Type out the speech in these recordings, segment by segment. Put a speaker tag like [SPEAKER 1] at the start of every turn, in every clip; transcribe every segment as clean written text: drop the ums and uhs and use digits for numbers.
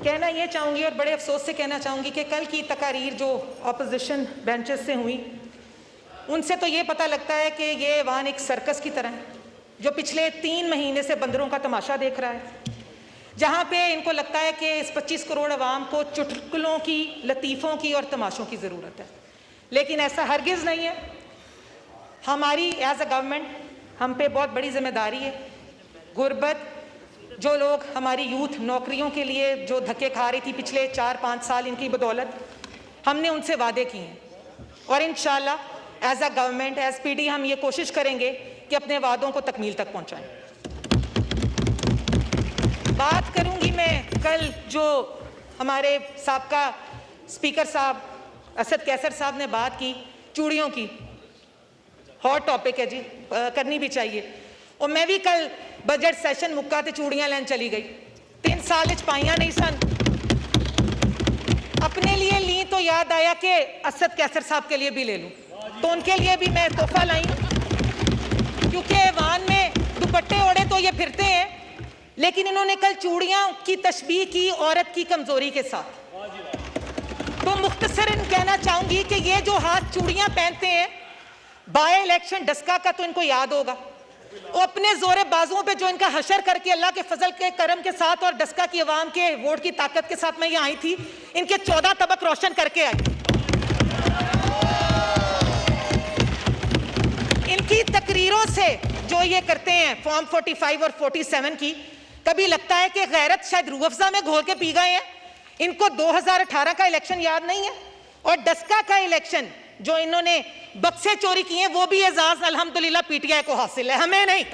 [SPEAKER 1] कहना ये चाहूँगी और बड़े अफसोस से कहना चाहूँगी कि कल की तकारीर जो अपोजिशन बेंचेस से हुई, उनसे तो ये पता लगता है कि ये ऐवान एक सर्कस की तरह है जो पिछले 3 महीने से बंदरों का तमाशा देख रहा है, जहाँ पे इनको लगता है कि इस 25 करोड़ अवाम को चुटकुलों की, लतीफ़ों की और तमाशों की ज़रूरत है। लेकिन ऐसा हरगिज़ नहीं है। हमारी एज अ गवर्नमेंट हम पे बहुत बड़ी जिम्मेदारी है। गुर्बत, जो लोग हमारी यूथ नौकरियों के लिए जो धक्के खा रही थी पिछले 4-5 साल, इनकी बदौलत हमने उनसे वादे किए हैं और इंशाल्लाह as a government, as PD हम ये कोशिश करेंगे कि अपने वादों को तकमील तक पहुंचाएं। बात करूंगी मैं कल जो हमारे साबका स्पीकर साहब असद कैसर साहब ने बात की चूड़ियों की, हॉट टॉपिक है जी, करनी भी चाहिए। और मैं भी कल बजट सैशन मुक्का ते चूड़ियां लैन चली गई, 3 साल पाइयां नहीं सन। अपने लिए ली तो याद आया कि असद कैसर साहब के लिए भी ले लूं, तो उनके लिए भी मैं तोहफा लाई, क्योंकि ऐवान में दुपट्टे ओढ़े तो ये फिरते हैं, लेकिन इन्होंने कल चूड़ियां की तशबीह की औरत की कमजोरी के साथ। तो मुख्तसरन कहना चाहूंगी कि ये जो हाथ चूड़ियां पहनते हैं, बाय इलेक्शन डस्का का तो इनको याद होगा, और अपने जोरे बाजुओं पे जो इनका हशर करके अल्लाह के फजल के करम के साथ और डस्का की आवाम के वोट की ताकत के साथ मैं ये आई थी, इनके 14 तबक रोशन करके आई। इनकी तकरीरों से जो ये करते हैं फॉर्म 45 और 47 की, कभी लगता है कि गैरत शायद रूह अफ़ज़ा में घोल के पी गए हैं। इनको 2018 का इलेक्शन याद नहीं है, और डस्का का इलेक्शन जो इन्होंने बक्से चोरी किए वो भी एजाज अल्हम्दुलिल्लाह पीटीआई को हासिल है, हमें नहीं।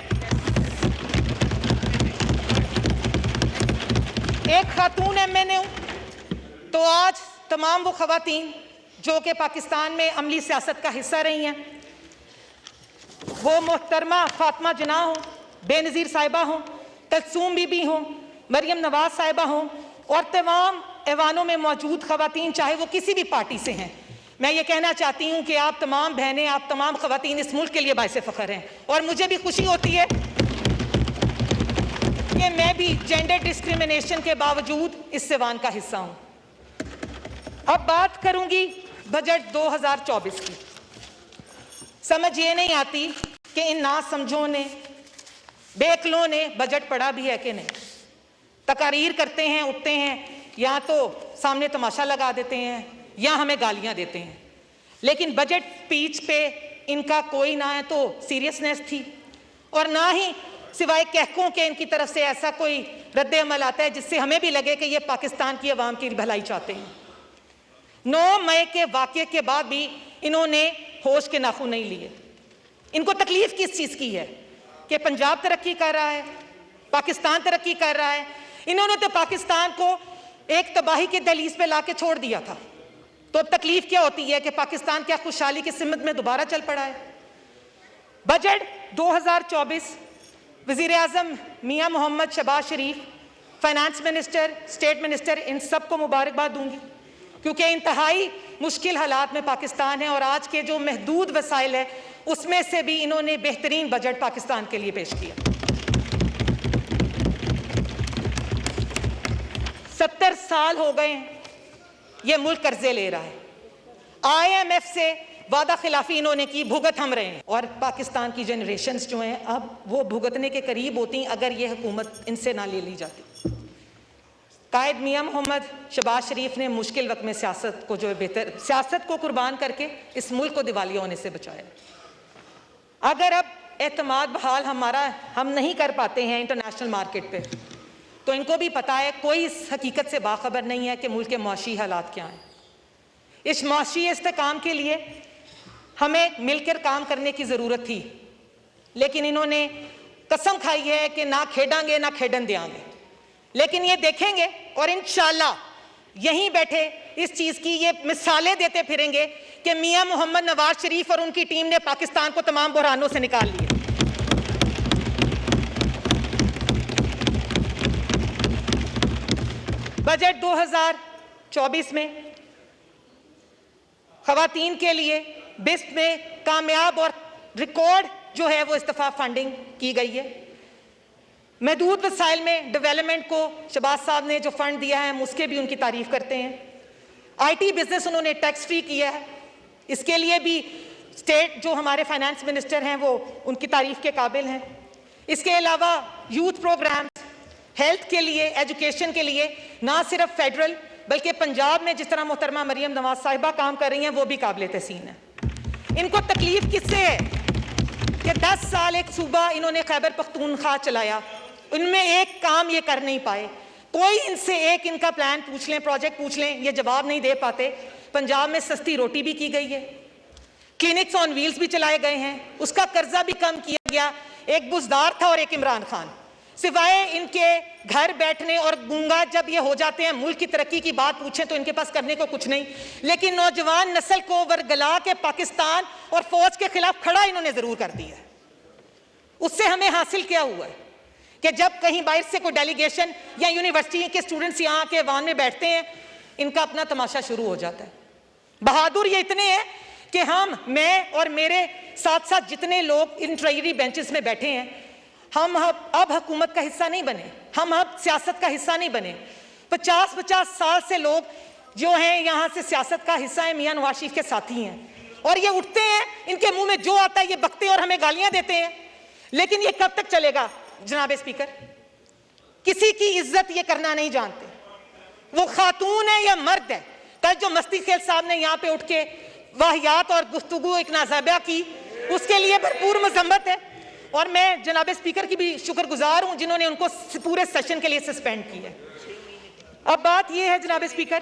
[SPEAKER 1] एक खातून एमएनए हूं, तो आज तमाम वो खवातीन जो कि पाकिस्तान में अमली सियासत का हिस्सा रही हैं, वो मोहतरमा फातिमा जिन्ना हो, बेनज़ीर साहिबा हो, तलसूम बीबी हो, मरियम नवाज साहिबा हो, और तमाम ऐवानों में मौजूद खवातीन चाहे वो किसी भी पार्टी से हैं, मैं ये कहना चाहती हूँ कि आप तमाम बहनें, आप तमाम खवातीन इस मुल्क के लिए बाइसे फ़ख्र हैं। और मुझे भी खुशी होती है कि मैं भी जेंडर डिस्क्रिमिनेशन के बावजूद इस ऐवान का हिस्सा हूँ। अब बात करूँगी बजट 2024 की। समझ ये नहीं आती कि इन नासमझों ने, बेअक्लों ने बजट पढ़ा भी है कि नहीं। तकारीर करते हैं, उठते हैं, या तो सामने तमाशा लगा देते हैं या हमें गालियां देते हैं, लेकिन बजट स्पीच पे इनका कोई ना है तो सीरियसनेस थी, और ना ही सिवाय कहकों के इनकी तरफ से ऐसा कोई रद्द अमल आता है जिससे हमें भी लगे कि ये पाकिस्तान की आवाम की भलाई चाहते हैं। 9 मई के वाक़े के बाद भी इन्होंने होश के नाखून नहीं लिए। इनको तकलीफ किस चीज़ की है कि पंजाब तरक्की कर रहा है, पाकिस्तान तरक्की कर रहा है। इन्होंने तो पाकिस्तान को एक तबाही के दहलीज पे ला के छोड़ दिया था, तो अब तकलीफ क्या होती है कि पाकिस्तान क्या खुशहाली की सिमत में दोबारा चल पड़ा है। बजट 2024 वज़ीर आज़म मियां मोहम्मद शहबाज शरीफ, फाइनेंस मिनिस्टर, स्टेट मिनिस्टर, इन सब को मुबारकबाद दूंगी, क्योंकि इंतहाई मुश्किल हालात में पाकिस्तान है और आज के जो महदूद वसाइल है उसमें से भी इन्होंने बेहतरीन बजट पाकिस्तान के लिए पेश किया। 70 साल हो गए ये मुल्क कर्जे ले रहा है, IMF से वादा खिलाफी इन्होंने की, भुगत हम रहे हैं, और पाकिस्तान की जनरेशन्स जो हैं अब वो भुगतने के करीब होती अगर ये हुकूमत इनसे ना ले ली जाती। कायद मियां मोहम्मद शहबाज शरीफ ने मुश्किल वक्त में सियासत को, जो है बेहतर सियासत को कुर्बान करके इस मुल्क को दिवालिया होने से बचाया। अगर अब एतमाद बहाल हम नहीं कर पाते हैं इंटरनेशनल मार्केट पे, तो इनको भी पता है, कोई इस हकीकत से बाखबर नहीं है कि मुल्क के मुआशी हालात क्या हैं। इस मुआशी इस्तेकाम के लिए हमें मिलकर काम करने की ज़रूरत थी, लेकिन इन्होंने कसम खाई है कि ना खेडांगे ना खेडन देंगे। लेकिन ये देखेंगे और इंशाल्लाह यहीं बैठे इस चीज़ की ये मिसालें देते फिरेंगे कि मियां मोहम्मद नवाज शरीफ और उनकी टीम ने पाकिस्तान को तमाम बुहरानों से निकाल लिया। बजट 2024 में खवातीन के लिए बिस्प में कामयाब और रिकॉर्ड जो है वो इस्तफा फंडिंग की गई है। महदूद वसाइल में डेवलपमेंट को शहबाज साहब ने जो फंड दिया है हम उसके भी उनकी तारीफ करते हैं। आईटी बिजनेस उन्होंने टैक्स फ्री किया है, इसके लिए भी स्टेट जो हमारे फाइनेंस मिनिस्टर हैं वो उनकी तारीफ के काबिल हैं। इसके अलावा यूथ प्रोग्राम्स, हेल्थ के लिए, एजुकेशन के लिए, ना सिर्फ फेडरल बल्कि पंजाब में जिस तरह मोहतरमा मरियम नवाज साहिबा काम कर रही हैं वो भी काबिल तहसीन है। इनको तकलीफ किससे है कि 10 साल एक सूबा इन्होंने खैबर पख्तूनख्वा चलाया, उनमें एक काम ये कर नहीं पाए। कोई इनसे एक इनका प्लान पूछ लें, प्रोजेक्ट पूछ लें, ये जवाब नहीं दे पाते। पंजाब में सस्ती रोटी भी की गई है, क्लिनिक्स ऑन व्हील्स भी चलाए गए हैं, उसका कर्जा भी कम किया गया। एक बुजदार था और एक इमरान खान, सिवाय इनके घर बैठने और गूंगा जब ये हो जाते हैं मुल्क की तरक्की की बात पूछें तो इनके पास करने को कुछ नहीं। लेकिन नौजवान नस्ल को वर्गला के पाकिस्तान और फौज के खिलाफ खड़ा इन्होंने जरूर कर दिया है। उससे हमें हासिल क्या हुआ है कि जब कहीं बाहर से कोई डेलीगेशन या यूनिवर्सिटी के स्टूडेंट्स यहाँ के वाहन में बैठते हैं, इनका अपना तमाशा शुरू हो जाता है। बहादुर ये इतने हैं कि मैं और मेरे साथ साथ जितने लोग इन ट्रेजरी बेंचेस में बैठे हैं, हम अब हुकूमत का हिस्सा नहीं बने, हम अब सियासत का हिस्सा नहीं बने। 50-50 साल से लोग जो हैं यहाँ से सियासत का हिस्सा है, मियां नवाज शरीफ के साथी हैं, और ये उठते हैं, इनके मुंह में जो आता है ये बकते और हमें गालियां देते हैं। लेकिन ये कब तक चलेगा जनाब स्पीकर? किसी की इज्जत ये करना नहीं जानते, वो खातून है या मर्द है। कल जो मस्ती खेल साहब ने यहाँ पे उठ के वाहियात और गुफ्तगू एक नाज़ाबिया की, उसके लिए भरपूर मजम्मत है, और मैं जनाब स्पीकर की भी शुक्रगुजार हूं जिन्होंने उनको पूरे सेशन के लिए सस्पेंड किया। अब बात यह है जनाब स्पीकर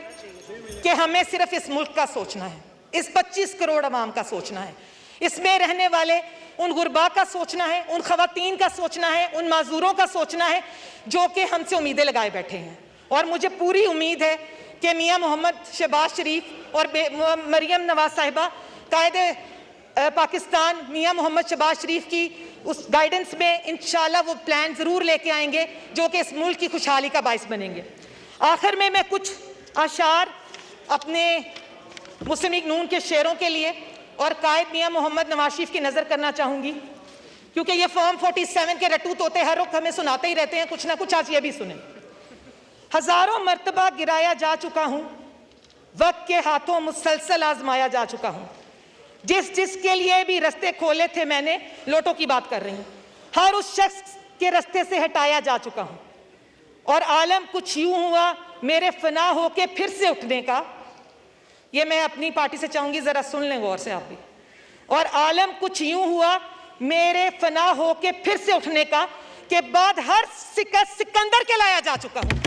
[SPEAKER 1] कि हमें सिर्फ इस मुल्क का सोचना है, इस 25 करोड़ अवाम का सोचना है, इसमें रहने वाले उन गुरबा का सोचना है, उन खवातीन का सोचना है, उन माजूरों का सोचना है जो कि हमसे उम्मीदें लगाए बैठे हैं। और मुझे पूरी उम्मीद है कि मियां मोहम्मद शहबाज शरीफ और मरियम नवाज साहिबा कायदे पाकिस्तान मियां मोहम्मद शहबाज शरीफ की उस गाइडेंस में इंशाल्लाह वो प्लान जरूर लेके आएंगे जो कि इस मुल्क की खुशहाली का बाइस बनेंगे। आखिर में मैं कुछ अशार अपने मुस्लिम लीग नून के शेरों के लिए और कायद मियां मोहम्मद नवाज शरीफ की नजर करना चाहूंगी, क्योंकि ये फॉर्म 47 के रटू तोते हर वक्त हमें सुनाते ही रहते हैं कुछ ना कुछ। आज ये भी सुने। हजारों मर्तबा गिराया जा चुका हूं, वक्त के हाथों मुसलसल आजमाया जा चुका हूं, जिसके लिए भी रास्ते खोले थे मैंने, लोटों की बात कर रही हूं, हर उस शख्स के रास्ते से हटाया जा चुका हूं। और आलम कुछ यूं हुआ मेरे फना होके फिर से उठने का, ये मैं अपनी पार्टी से चाहूंगी जरा सुन लें गौर से आप भी। और आलम कुछ यूं हुआ मेरे फना होके फिर से उठने का, के बाद हर सिकंदर के लाया जा चुका हूं।